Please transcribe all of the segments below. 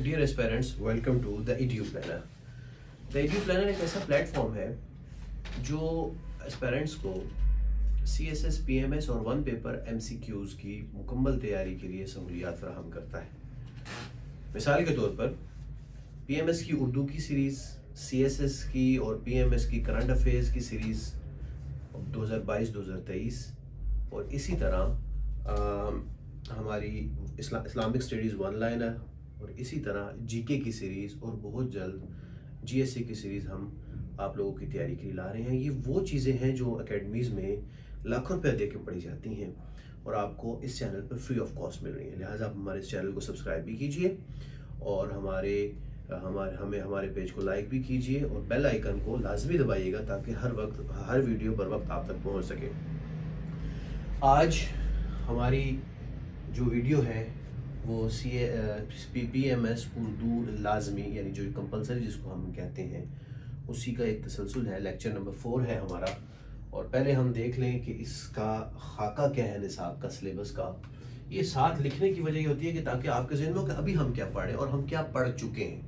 Dear aspirants, welcome to the Edu Planner. The Edu Planner एक ऐसा platform है जो एस्पिरेंट्स को CSS, PMS और वन पेपर MCQs की मुकम्मल तैयारी के लिए सहूलियात फराहम करता है। मिसाल के तौर पर PMS की उर्दू की सीरीज़, CSS की और PMS की करंट अफेयर्स की सीरीज़ 2022-2023 और इसी तरह हमारी इस्लामिक स्टडीज़ वन लाइनर और इसी तरह GK की सीरीज़ और बहुत जल्द GSC की सीरीज़ हम आप लोगों की तैयारी के लिए ला रहे हैं। ये वो चीज़ें हैं जो अकेडमीज़ में लाखों रुपया दे के पढ़ी जाती हैं और आपको इस चैनल पर फ्री ऑफ कॉस्ट मिल रही है। लिहाजा आप हमारे इस चैनल को सब्सक्राइब भी कीजिए और हमारे पेज को लाइक भी कीजिए और बेल आइकन को लाजमी दबाइएगा ताकि हर वीडियो बर वक्त आप तक पहुंच सके। आज हमारी जो वीडियो है वो PMS उर्दू लाजमी यानी जो कंपलसरी जिसको हम कहते हैं उसी का एक तसलसल है। लेक्चर नंबर 4 है हमारा और पहले हम देख लें कि इसका खाका क्या है निसाब का, सिलेबस का। ये साथ लिखने की वजह ये होती है कि ताकि आपके ज़हन में हो कि अभी हम क्या पढ़ें और हम क्या पढ़ चुके हैं।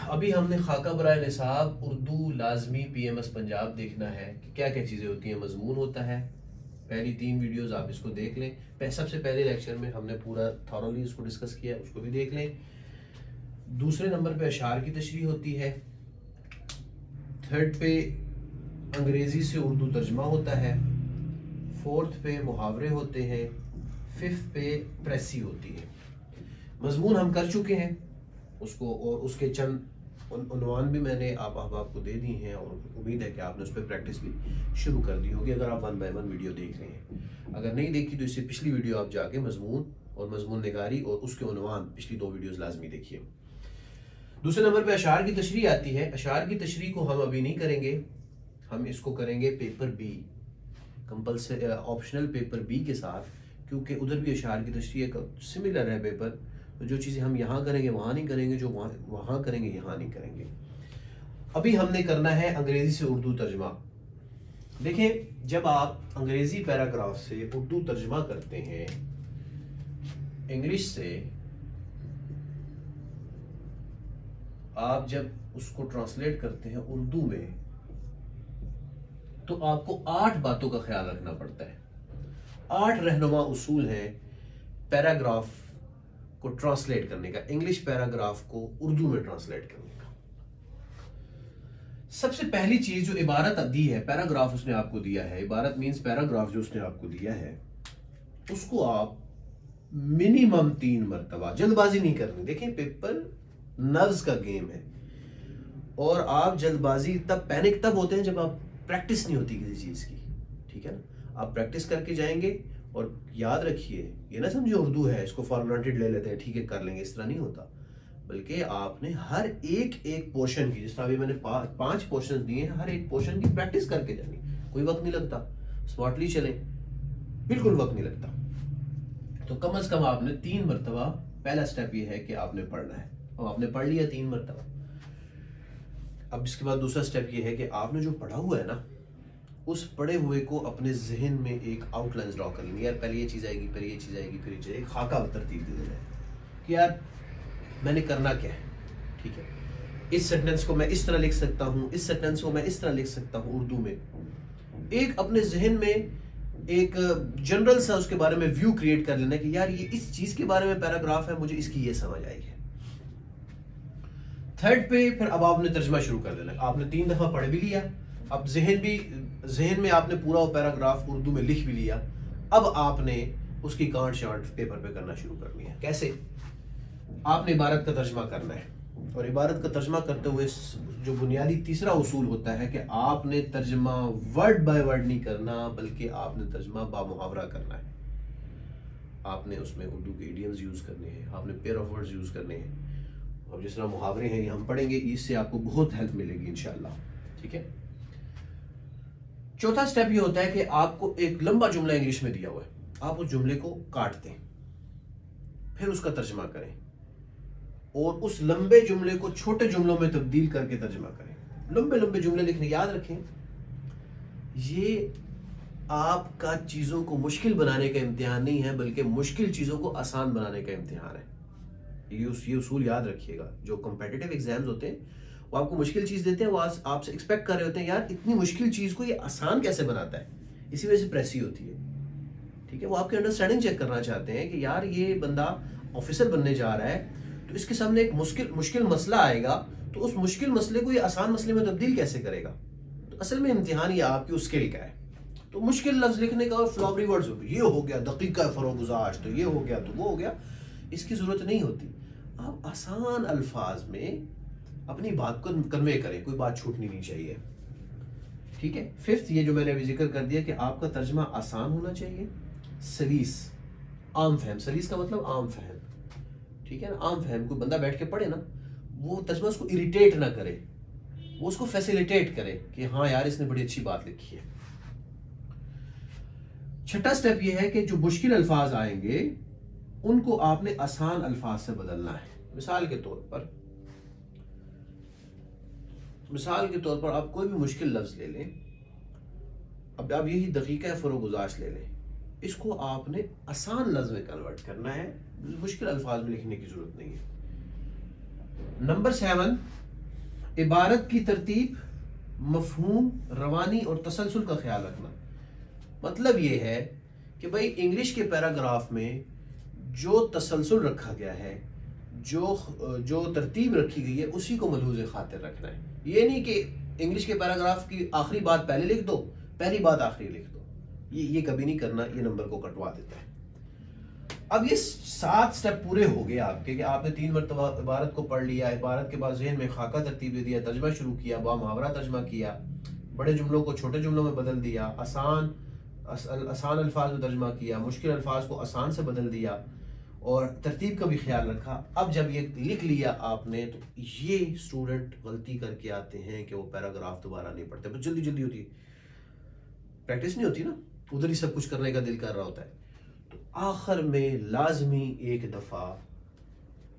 अभी हमने खाका बराए निसाब उर्दू लाजमी PMS पंजाब देखना है कि क्या क्या चीज़ें होती हैं। मजमून होता है, पहली 3 वीडियोस आप इसको देख लें। सबसे पहले लेक्चर में हमने पूरा थॉरली इसको डिस्कस किया, उसको भी देख लें। दूसरे नंबर पे अशार की तशरीह होती है, थर्ड पे अंग्रेजी से उर्दू तर्जमा होता है, फोर्थ पे मुहावरे होते हैं, फिफ्थ पे प्रेसी होती है। मजमून हम कर चुके हैं उसको और उसके चंद उन्वान भी मैंने आपको दे दी हैं और उम्मीद है कि आपने उस पर प्रैक्टिस भी शुरू कर दी होगी अगर आप 1 बाय 1 वीडियो देख रहे हैं। अगर नहीं देखी तो इससे पिछली वीडियो आप जाके मजमून और मजमून निगारी और उसके उन्वान पिछली 2 वीडियोस लाजमी देखिए। दूसरे नंबर पे अशार की तशरीह आती है। अशार की तशरीह को हम अभी नहीं करेंगे, हम इसको करेंगे paper B, compulsory optional paper B के साथ, क्योंकि उधर भी अशार की तशरीह सिमिलर है पेपर। तो जो चीज़ें हम यहाँ करेंगे वहाँ नहीं करेंगे, जो वहाँ करेंगे यहाँ नहीं करेंगे। अभी हमने करना है अंग्रेजी से उर्दू तर्जमा। देखें, जब आप अंग्रेजी पैराग्राफ से उर्दू तर्जमा करते हैं इंग्लिश से, आप जब उसको ट्रांसलेट करते हैं उर्दू में तो आपको 8 बातों का ख्याल रखना पड़ता है। 8 रहनुमा उसूल हैं पैराग्राफ को ट्रांसलेट करने का, इंग्लिश पैराग्राफ को उर्दू में ट्रांसलेट करने का। सबसे पहली चीज जो इबारत दी है, पैराग्राफ उसने आपको दिया है, इबारत मींस पैराग्राफ जो उसने आपको दिया है, उसको आप मिनिमम 3 मरतबा, जल्दबाजी नहीं करनी। देखें, पेपर नर्व्स का गेम है और आप जल्दबाजी पैनिक तब होते हैं जब आप प्रैक्टिस नहीं होती किसी चीज की, ठीक है ना। आप प्रैक्टिस करके जाएंगे और याद रखिए, ये ना समझे उर्दू है इसको फॉर ग्रांटेड ले लेते हैं, ठीक है कर लेंगे, इस तरह नहीं होता। बल्कि आपने हर एक पोर्शन की, जिस तरह अभी मैंने 5 पोर्शन दिए हैं, हर एक पोर्शन की प्रैक्टिस करके जानी। कोई वक्त नहीं लगता, स्मार्टली चलें, बिल्कुल वक्त नहीं लगता। तो कम से कम आपने 3 मरतबा, पहला स्टेप ये है कि आपने पढ़ना है और आपने पढ़ लिया 3 मरतबा। अब इसके बाद दूसरा स्टेप ये है कि आपने जो पढ़ा हुआ है ना, उस पढ़े हुए को अपने जहन में एक आउटलाइन ड्रॉ कर लेंगे। यार पहले ये चीज़ आएगी, फिर ये चीज़ आएगी, फिर ये चीज़ आएगी, खाका तरतीब दे देना है कि यार मैंने करना क्या है, ठीक है। इस सेंटेंस को मैं इस तरह लिख सकता हूँ, इस सेंटेंस को मैं इस तरह लिख सकता हूँ उर्दू में। एक अपने जहन में एक जनरल सा उसके बारे में व्यू क्रिएट कर लेना कि यार ये इस चीज़ के बारे में पैराग्राफ है, मुझे इसकी ये समझ आई है। थर्ड पे फिर अब आपने तर्जमा शुरू कर देना। आपने 3 दफ़ा पढ़ भी लिया, अब जहन में आपने पूरा वो पैराग्राफ उर्दू में लिख भी लिया। अब आपने उसकी गांठ शांठ पेपर पे करना शुरू करनी है। कैसे? आपने इबारत का तर्जमा करना है और इबारत का तर्जमा करते हुए जो बुनियादी तीसरा उसूल होता है कि आपने तर्जमा वर्ड बाय वर्ड नहीं करना, बल्कि आपने तर्जमा बामुहावरा करना है। आपने उसमें उर्दू के इडियम्स यूज करने हैं, आपने पेयर ऑफ वर्ड्स यूज करने हैं। अब जिस तरह मुहावरे हैं ये हम पढ़ेंगे, इससे आपको बहुत हेल्प मिलेगी इंशाल्लाह, ठीक है। चौथा स्टेप ये होता है कि आपको एक लंबा जुमला इंग्लिश में दिया हुआ है, आप उस जुमले को काट दें, फिर उसका तर्जमा करें और उस लंबे जुमले को छोटे जुमलों में तब्दील करके तर्जमा करें। लंबे लंबे जुमले लिखने, याद रखें ये आपका चीजों को मुश्किल बनाने का इम्तिहान नहीं है, बल्कि मुश्किल चीजों को आसान बनाने का इम्तिहान है। ये उसूल याद रखिएगा। जो कॉम्पिटिटिव एग्जाम्स होते हैं वो आपको मुश्किल चीज़ देते हैं, वो आपसे एक्सपेक्ट कर रहे होते हैं यार इतनी मुश्किल चीज़ को ये आसान कैसे बनाता है, इसी वजह से प्रेसी होती है। ठीक है, वो आपकी अंडरस्टैंडिंग चेक करना चाहते हैं कि यार ये बंदा ऑफिसर बनने जा रहा है तो इसके सामने एक मुश्किल मसला आएगा, तो उस मुश्किल मसले को ये आसान मसले में तब्दील कैसे करेगा। तो असल में इम्तिहान ये आपकी उस स्किल का है। तो मुश्किल लफ्ज लिखने का और फ्लॉबरी वर्ड्स ये हो गया, दकीका फरोगुजाश, तो ये हो गया तो वो हो गया, इसकी जरूरत नहीं होती। आप आसान अल्फाज में अपनी बात को कन्वे करें, कोई बात छूटनी नहीं चाहिए। ठीक है, फिफ्थ ये जो मैंने अभी जिक्र कर दिया कि आपका तर्जमा आसान होना चाहिए, सलीस, आम फहम। सलीस का मतलब आम फहम, ठीक है ना, आम फहम। कोई बंदा बैठ के पढ़े ना, वो तर्जमा उसको इरिटेट ना करे, वो उसको फैसिलिटेट करे कि हाँ यार इसने बड़ी अच्छी बात लिखी है। छठा स्टेप ये है कि जो मुश्किल अल्फाज आएंगे उनको आपने आसान अल्फाज से बदलना है। मिसाल के तौर पर आप कोई भी मुश्किल लफ्ज ले लें, अब आप यही दकीका फरोगुजाश ले लें, इसको आपने आसान लफ्ज में कन्वर्ट करना है, मुश्किल अल्फाज में लिखने की जरूरत नहीं है। नंबर 7, इबारत की तरतीब, मफहूम, रवानी और तसलसल का ख्याल रखना। मतलब ये है कि भाई इंग्लिश के पैराग्राफ में जो तसलसल रखा गया है, जो तरतीब रखी गई है, उसी को मलहूज़ खातिर रखना है। ये नहीं कि इंग्लिश के पैराग्राफ की आखिरी बात पहले लिख दो, पहली बात आखिरी लिख दो, ये कभी नहीं करना, ये नंबर को कटवा देता है। अब ये 7 स्टेप पूरे हो गए आपके कि आपने 3 मरतबा इबारत को पढ़ लिया, इबारत के बाद ज़हन में खाका तरतीब दे दिया, तर्जमा शुरू किया, बा मुहावरा तर्जमा किया, बड़े जुमलों को छोटे जुमलों में बदल दिया, आसान अल्फाज में तर्जमा किया, मुश्किल अल्फाज को आसान से बदल दिया और तरतीब का भी ख्याल रखा। अब जब ये लिख लिया आपने, तो ये स्टूडेंट गलती करके आते हैं कि वो पैराग्राफ दोबारा नहीं पढ़ते, बस जल्दी होती है, प्रैक्टिस नहीं होती ना, उधर ही सब कुछ करने का दिल कर रहा होता है। तो आखिर में लाजमी एक दफ़ा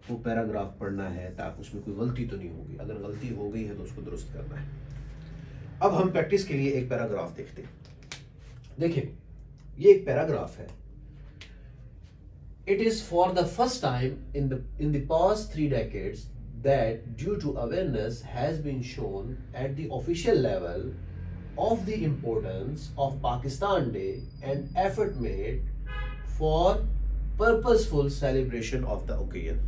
वो पैराग्राफ पढ़ना है ताकि उसमें कोई गलती तो नहीं होगी, अगर गलती हो गई है तो उसको दुरुस्त करना है। अब हम प्रैक्टिस के लिए एक पैराग्राफ देखते हैं। देखिए, ये एक पैराग्राफ है। It is for the first time in the past 3 decades that due to awareness has been shown at the official level of the importance of Pakistan Day and effort made for purposeful celebration of the occasion.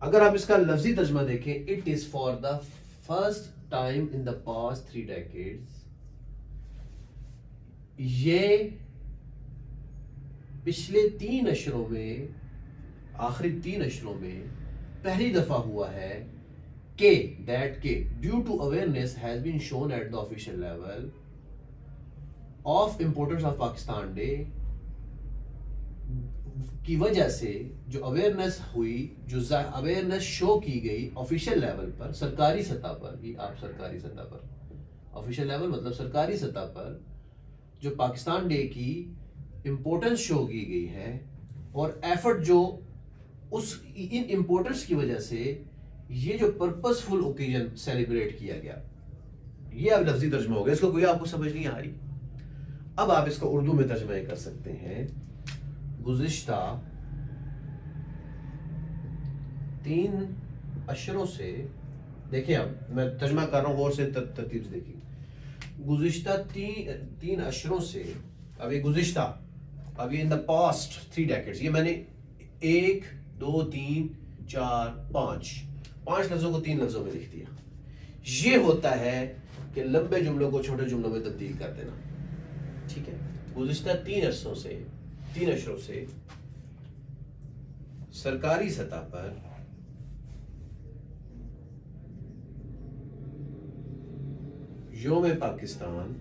अगर आप इसका लफ्जी तर्जमा देखें, it is for the first time in the past 3 decades, ये पिछले 3 अशरों में, आखिरी 3 अशरों में पहली दफा हुआ है कि दैट के due to awareness has been shown at the official level of importance of Pakistan day, की वजह से जो अवेयरनेस हुई, जो अवेयरनेस शो की गई ऑफिशियल लेवल पर, सरकारी सतह पर, ये आप सरकारी सतह पर, ऑफिशियल लेवल मतलब सरकारी सतह पर जो पाकिस्तान डे की इंपॉर्टेंस शो की गई है और एफर्ट जो इन इंपॉर्टेंस की वजह से ये जो पर्पसफुल ओकेजन सेलिब्रेट किया गया, ये अब लफ्जी तर्जमा हो गया। इसको कोई आपको समझ नहीं आ रही, अब आप इसको उर्दू में तर्जमा कर सकते हैं। गुज़िश्ता 3 अशरों से, देखिए अब मैं तर्जमा कर रहा हूं, गौर से तरतीब से देखिए। गुज़िश्ता 3 अशरों से, अब ये गुज़िश्ता, अब ये इन द पास्ट 3 डेकेड्स, ये मैंने 1 2 3 4 5 लफ्जों को 3 लफ्जों में लिख दिया। ये होता है कि लंबे जुमलों को छोटे जुमलों में तब्दील कर देना। ठीक है, गुज़िश्ता 3 अशरों से सरकारी सतह पर यौम पाकिस्तान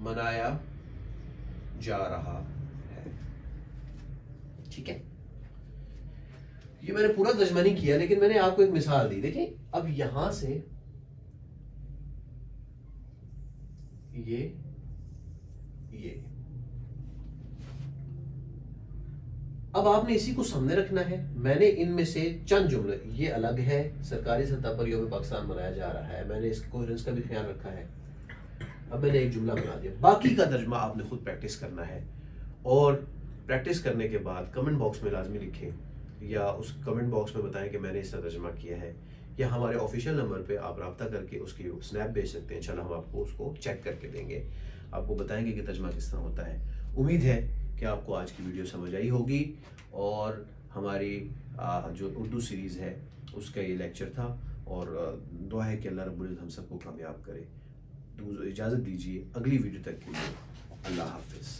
मनाया जा रहा है। ठीक है, ये मैंने पूरा तर्जमा नहीं किया, लेकिन मैंने आपको एक मिसाल दी। देखिए, अब यहां से ये अब आपने इसी को सामने रखना है। मैंने इनमें से चंद जुमले, ये अलग है, सरकारी सतह पर यौम पाकिस्तान मनाया जा रहा है, मैंने इसकी कोहेरेंस का भी ख्याल रखा है। अब मैंने एक जुमला बना दिया, बाकी का तर्जमा आपने खुद प्रैक्टिस करना है। और प्रैक्टिस करने के बाद कमेंट बॉक्स में लाजमी लिखें, या उस कमेंट बॉक्स में बताएं कि मैंने इसका तर्जमा किया है, या हमारे ऑफिशियल नंबर पे आप रब्ता करके उसकी स्नैप भेज सकते हैं। इंशाल्लाह हम आपको उसको चेक करके देंगे, आपको बताएंगे कि तर्जमा किस तरह होता है। उम्मीद है कि आपको आज की वीडियो समझ आई होगी, और हमारी जो उर्दू सीरीज़ है उसका ये लेक्चर था, और दुआ है कि अल्लाह रब्बुल इज़्ज़त हम सबको कामयाब करे। तो इजाज़त दीजिए अगली वीडियो तक के लिए। अल्लाह हाफिज़।